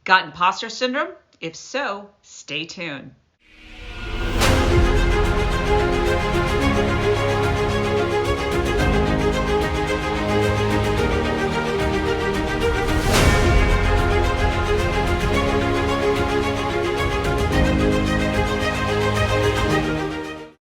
Got imposter syndrome? If so, stay tuned.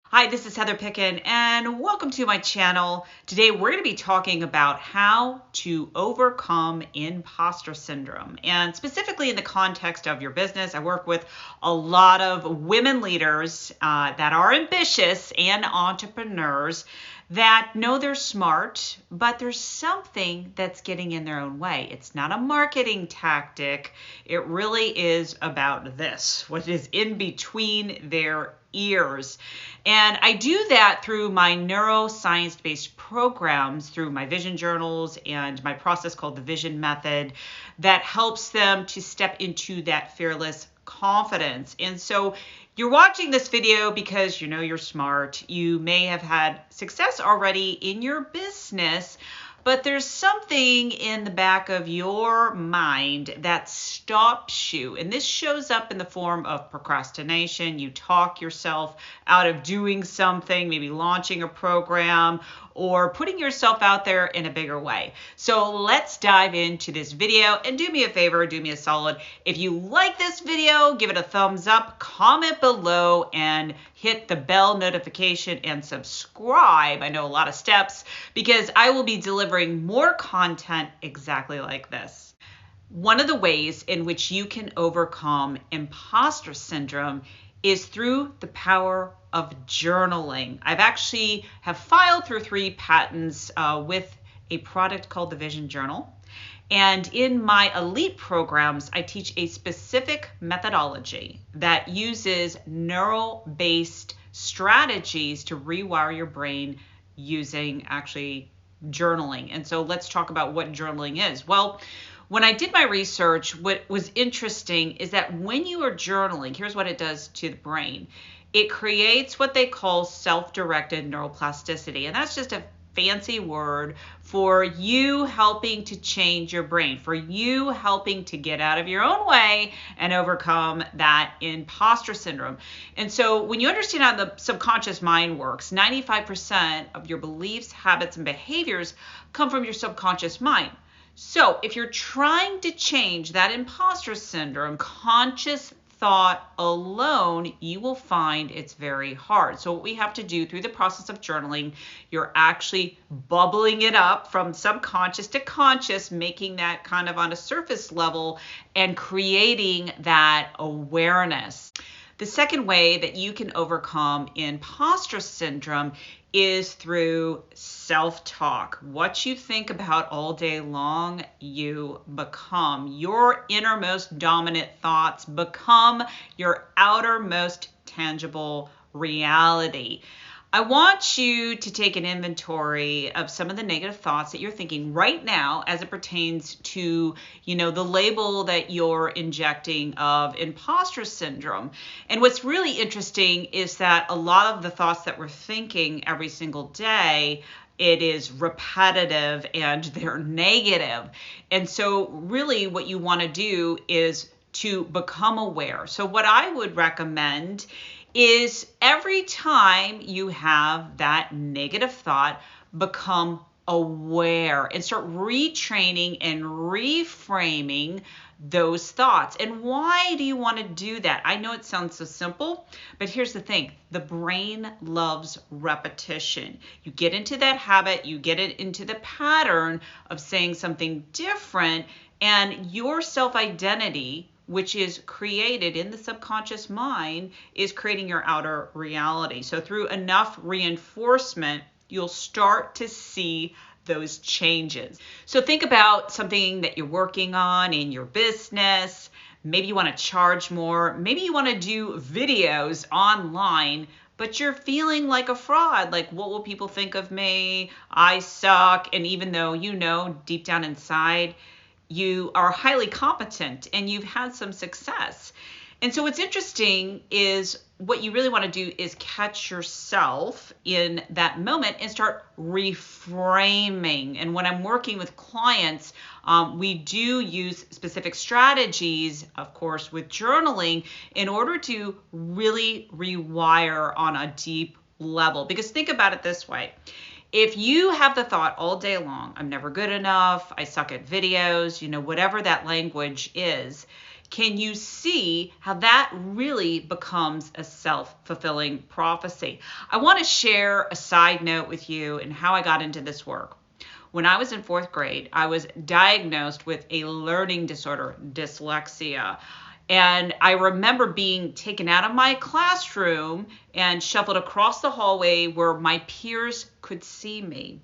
Hi, this is Heather Pickin, and welcome to my channel. Today, we're going to be talking about how to overcome imposter syndrome, and specifically in the context of your business. I work with a lot of women leaders that are ambitious and entrepreneurs that know they're smart, but there's something that's getting in their own way. It's not a marketing tactic. It really is about this, what is in between their ears. And I do that through my neuroscience-based programs, through my vision journals and my process called the Vision Method that helps them to step into that fearless confidence. And so you're watching this video because you know you're smart. You may have had success already in your business, but there's something in the back of your mind that stops you. And this shows up in the form of procrastination. You talk yourself out of doing something, maybe launching a program or putting yourself out there in a bigger way. So let's dive into this video, and do me a favor, do me a solid. If you like this video, give it a thumbs up, comment below, and hit the bell notification and subscribe. I know a lot of steps because I will be delivering more content exactly like this. One of the ways in which you can overcome imposter syndrome is through the power of journaling. I've actually have filed through 3 patents with a product called the Vision Journal. And in my elite programs, I teach a specific methodology that uses neural-based strategies to rewire your brain using actually journaling. And so let's talk about what journaling is. Well, when I did my research, what was interesting is that when you are journaling, here's what it does to the brain. It creates what they call self-directed neuroplasticity. And that's just a fancy word for you helping to change your brain, for you helping to get out of your own way and overcome that imposter syndrome. And so when you understand how the subconscious mind works, 95% of your beliefs, habits, and behaviors come from your subconscious mind. So if you're trying to change that imposter syndrome, conscious thought alone, you will find it's very hard. So what we have to do through the process of journaling, you're actually bubbling it up from subconscious to conscious, making that kind of on a surface level and creating that awareness. The second way that you can overcome imposter syndrome is through self-talk. What you think about all day long, you become. Your innermost dominant thoughts become your outermost tangible reality. I want you to take an inventory of some of the negative thoughts that you're thinking right now as it pertains to, the label that you're injecting of imposter syndrome. And what's really interesting is that a lot of the thoughts that we're thinking every single day, it is repetitive and they're negative. And so really what you want to do is to become aware. So what I would recommend is every time you have that negative thought, become aware and start retraining and reframing those thoughts. And why do you want to do that? I know it sounds so simple, but here's the thing. The brain loves repetition. You get into that habit, you get it into the pattern of saying something different, and your self-identity, which is created in the subconscious mind, is creating your outer reality. So through enough reinforcement, you'll start to see those changes. So think about something that you're working on in your business. Maybe you want to charge more. Maybe you want to do videos online, but you're feeling like a fraud. Like, what will people think of me? I suck. And even though deep down inside, you are highly competent and you've had some success. And so what's interesting is what you really want to do is catch yourself in that moment and start reframing. And when I'm working with clients, we do use specific strategies, of course, with journaling in order to really rewire on a deep level. Because think about it this way. If you have the thought all day long, I'm never good enough, I suck at videos, whatever that language is, can you see how that really becomes a self-fulfilling prophecy? I want to share a side note with you and how I got into this work. When I was in 4th grade, I was diagnosed with a learning disorder, dyslexia. And I remember being taken out of my classroom and shuffled across the hallway where my peers could see me.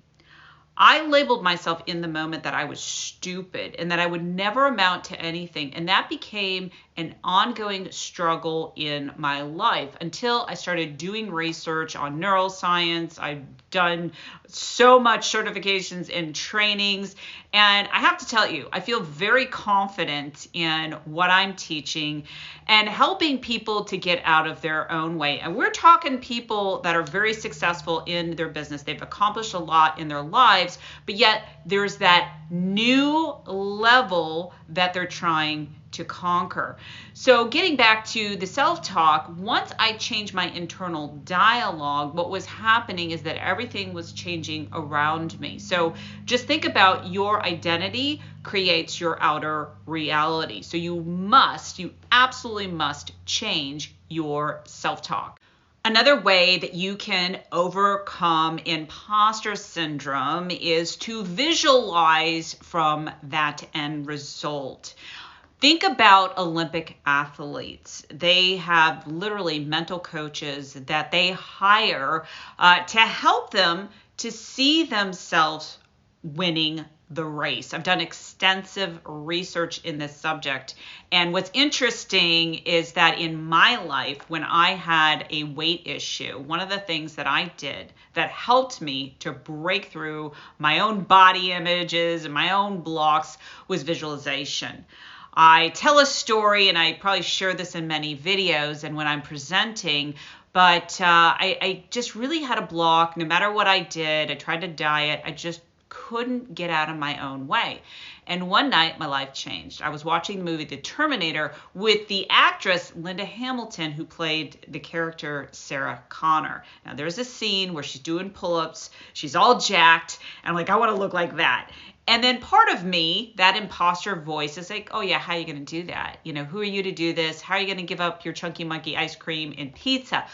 I labeled myself in the moment that I was stupid and that I would never amount to anything. And that became an ongoing struggle in my life until I started doing research on neuroscience. I've done so much certifications and trainings. And I have to tell you, I feel very confident in what I'm teaching and helping people to get out of their own way. And we're talking people that are very successful in their business. They've accomplished a lot in their lives, but yet there's that new level that they're trying to conquer. So getting back to the self-talk, once I changed my internal dialogue, what was happening is that everything was changing around me. So just think about your identity creates your outer reality. So you absolutely must change your self-talk. Another way that you can overcome imposter syndrome is to visualize from that end result. Think about Olympic athletes. They have literally mental coaches that they hire to help them to see themselves winning the race. I've done extensive research in this subject. And what's interesting is that in my life, when I had a weight issue, one of the things that I did that helped me to break through my own body images and my own blocks was visualization. I tell a story, and I probably share this in many videos and when I'm presenting, but I just really had a block. No matter what I did, I tried to diet, I just couldn't get out of my own way. And one night, my life changed. I was watching the movie The Terminator with the actress Linda Hamilton, who played the character Sarah Connor. Now, there's a scene where she's doing pull-ups. She's all jacked. And I'm like, I want to look like that. And then part of me, that imposter voice, is like, oh yeah, how are you going to do that? Who are you to do this? How are you going to give up your Chunky Monkey ice cream and pizza?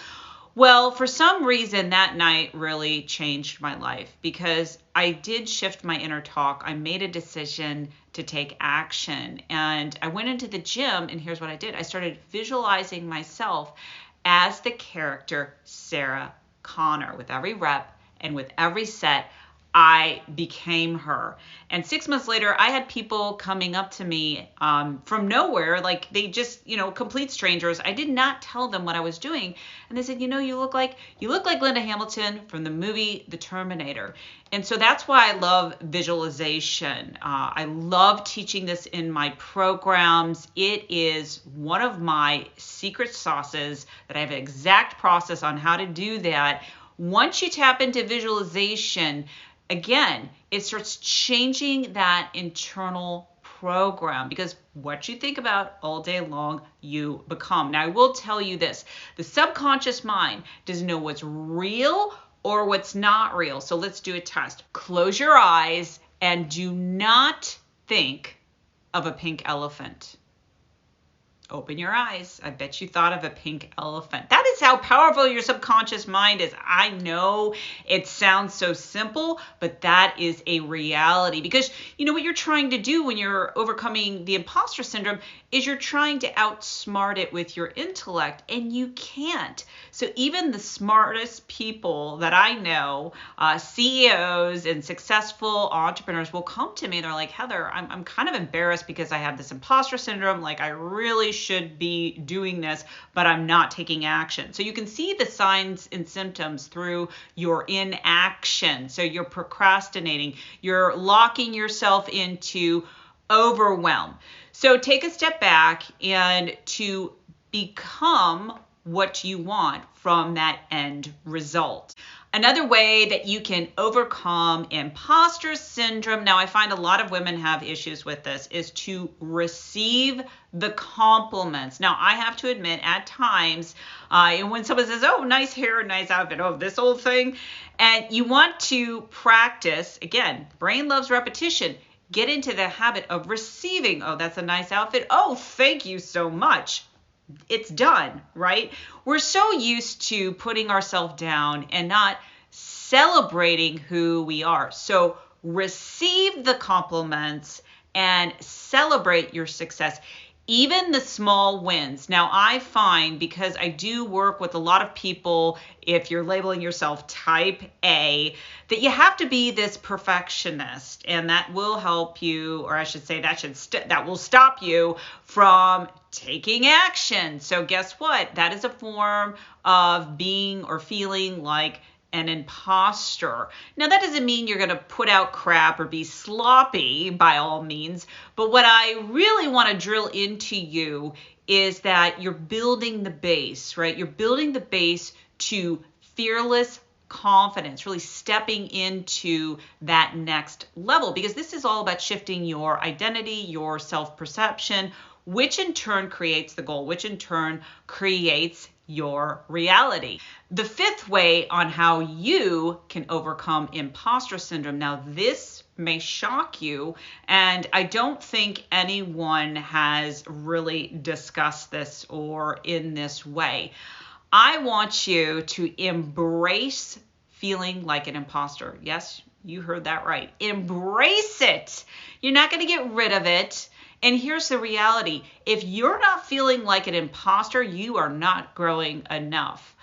Well, for some reason, that night really changed my life because I did shift my inner talk. I made a decision to take action. And I went into the gym, and here's what I did. I started visualizing myself as the character Sarah Connor. With every rep and with every set, I became her. And 6 months later, I had people coming up to me from nowhere, like they just, complete strangers. I did not tell them what I was doing. And they said, you look like Linda Hamilton from the movie The Terminator. And so that's why I love visualization. I love teaching this in my programs. It is one of my secret sauces that I have an exact process on how to do that. Once you tap into visualization, again, it starts changing that internal program because what you think about all day long, you become. Now, I will tell you this. The subconscious mind doesn't know what's real or what's not real. So let's do a test. Close your eyes and do not think of a pink elephant. Open your eyes. I bet you thought of a pink elephant. That is how powerful your subconscious mind is. I know it sounds so simple, but that is a reality because what you're trying to do when you're overcoming the imposter syndrome is you're trying to outsmart it with your intellect, and you can't. So even the smartest people that I know, CEOs and successful entrepreneurs will come to me. They're like, Heather, I'm kind of embarrassed because I have this imposter syndrome. Like I really should be doing this, but I'm not taking action. So you can see the signs and symptoms through your inaction. So you're procrastinating, you're locking yourself into overwhelm. So take a step back and to become what you want from that end result. Another way that you can overcome imposter syndrome, now I find a lot of women have issues with this, is to receive the compliments. Now I have to admit, at times, when someone says, oh, nice hair, nice outfit, oh, this old thing, and you want to practice, again, brain loves repetition, get into the habit of receiving, oh, that's a nice outfit, oh, thank you so much. It's done, right? We're so used to putting ourselves down and not celebrating who we are. So receive the compliments and celebrate your success, even the small wins. Now, I find, because I do work with a lot of people, if you're labeling yourself type A, that you have to be this perfectionist, and that will help you, or I should say that will stop you from taking action. So guess what? That is a form of being or feeling like an imposter. Now, that doesn't mean you're going to put out crap or be sloppy by all means, but what I really want to drill into you is that you're building the base, right? You're building the base to fearless confidence, really stepping into that next level, because this is all about shifting your identity, your self-perception, which in turn creates the goal, which in turn creates your reality. The fifth way on how you can overcome imposter syndrome. Now, this may shock you, and I don't think anyone has really discussed this or in this way. I want you to embrace feeling like an imposter. Yes, you heard that right. Embrace it. You're not going to get rid of it. And here's the reality. If you're not feeling like an imposter, you are not growing enough.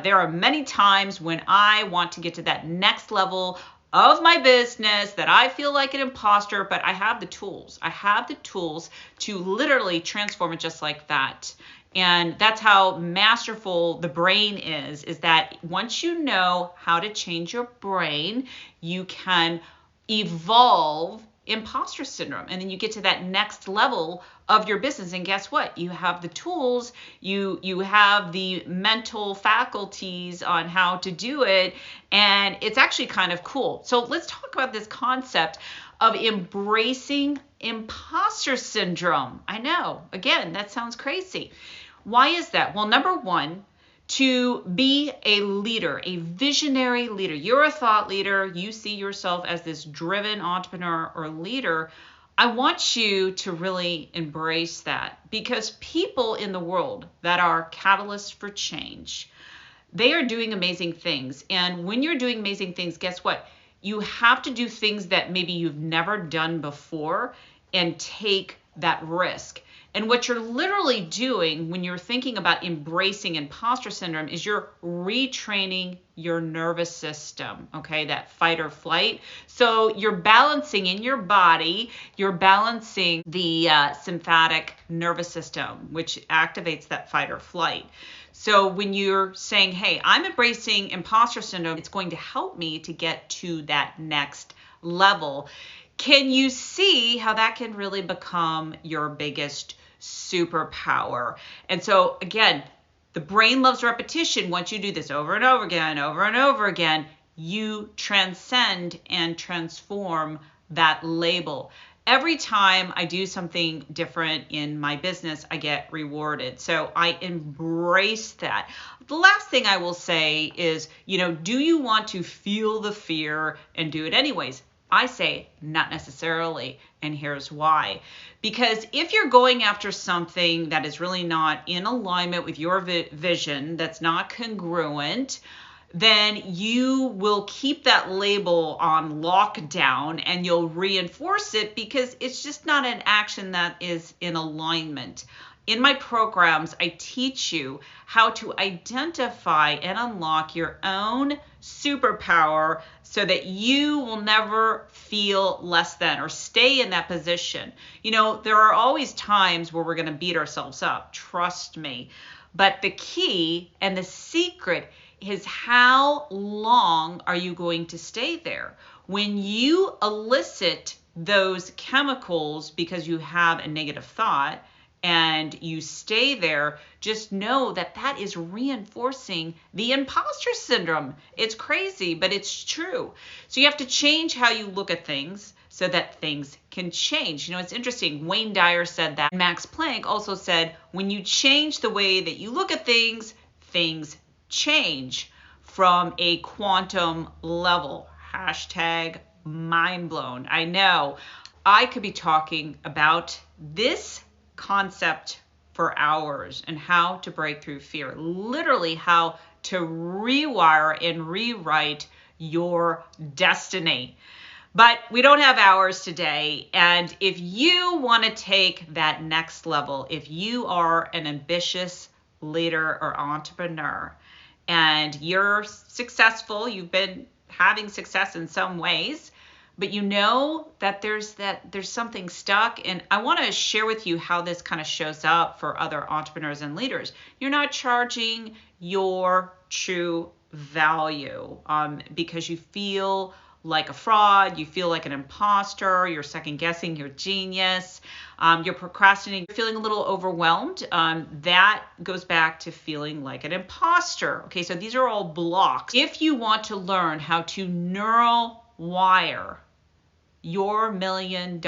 There are many times when I want to get to that next level of my business that I feel like an imposter, but I have the tools. I have the tools to literally transform it just like that. And that's how masterful the brain is that once you know how to change your brain, you can evolve imposter syndrome, and then you get to that next level of your business, and guess what? You have the tools, you have the mental faculties on how to do it, and it's actually kind of cool. So let's talk about this concept of embracing imposter syndrome. I know, again, that sounds crazy. Why is that? Well, number one, to be a leader, a visionary leader. You're a thought leader. You see yourself as this driven entrepreneur or leader. I want you to really embrace that, because people in the world that are catalysts for change, they are doing amazing things. And when you're doing amazing things, guess what? You have to do things that maybe you've never done before and take that risk. And what you're literally doing when you're thinking about embracing imposter syndrome is you're retraining your nervous system, okay, that fight or flight. So you're balancing in your body, you're balancing the sympathetic nervous system, which activates that fight or flight. So when you're saying, hey, I'm embracing imposter syndrome, it's going to help me to get to that next level. Can you see how that can really become your biggest superpower? And so again, the brain loves repetition. Once you do this over and over again, you transcend and transform that label. Every time I do something different in my business, I get rewarded. So I embrace that. The last thing I will say is, do you want to feel the fear and do it anyways? I say not necessarily, and here's why. Because if you're going after something that is really not in alignment with your vision, that's not congruent, then you will keep that label on lockdown and you'll reinforce it because it's just not an action that is in alignment. In my programs, I teach you how to identify and unlock your own superpower so that you will never feel less than or stay in that position. There are always times where we're going to beat ourselves up, trust me. But the key and the secret is how long are you going to stay there? When you elicit those chemicals because you have a negative thought, and you stay there, just know that that is reinforcing the imposter syndrome. It's crazy, but it's true. So you have to change how you look at things so that things can change. It's interesting. Wayne Dyer said that. Max Planck also said, when you change the way that you look at things, things change from a quantum level. Hashtag mind blown. I know. I could be talking about this concept for hours and how to break through fear, literally how to rewire and rewrite your destiny. But we don't have hours today. And if you want to take that next level, if you are an ambitious leader or entrepreneur and you're successful, you've been having success in some ways, but you know that there's something stuck. And I want to share with you how this kind of shows up for other entrepreneurs and leaders. You're not charging your true value because you feel like a fraud, you feel like an imposter, you're second guessing your genius, you're procrastinating, you're feeling a little overwhelmed. That goes back to feeling like an imposter. Okay, so these are all blocks. If you want to learn how to neural wire your $1 million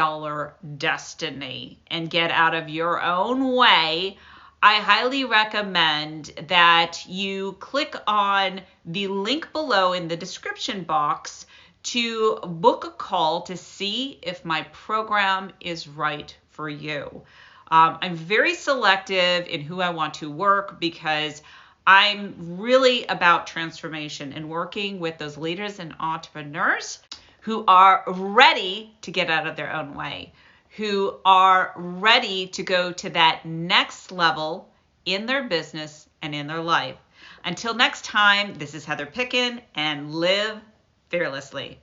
destiny and get out of your own way, I highly recommend that you click on the link below in the description box to book a call to see if my program is right for you. I'm very selective in who I want to work because I'm really about transformation and working with those leaders and entrepreneurs who are ready to get out of their own way, who are ready to go to that next level in their business and in their life. Until next time, this is Heather Picken, and live fearlessly.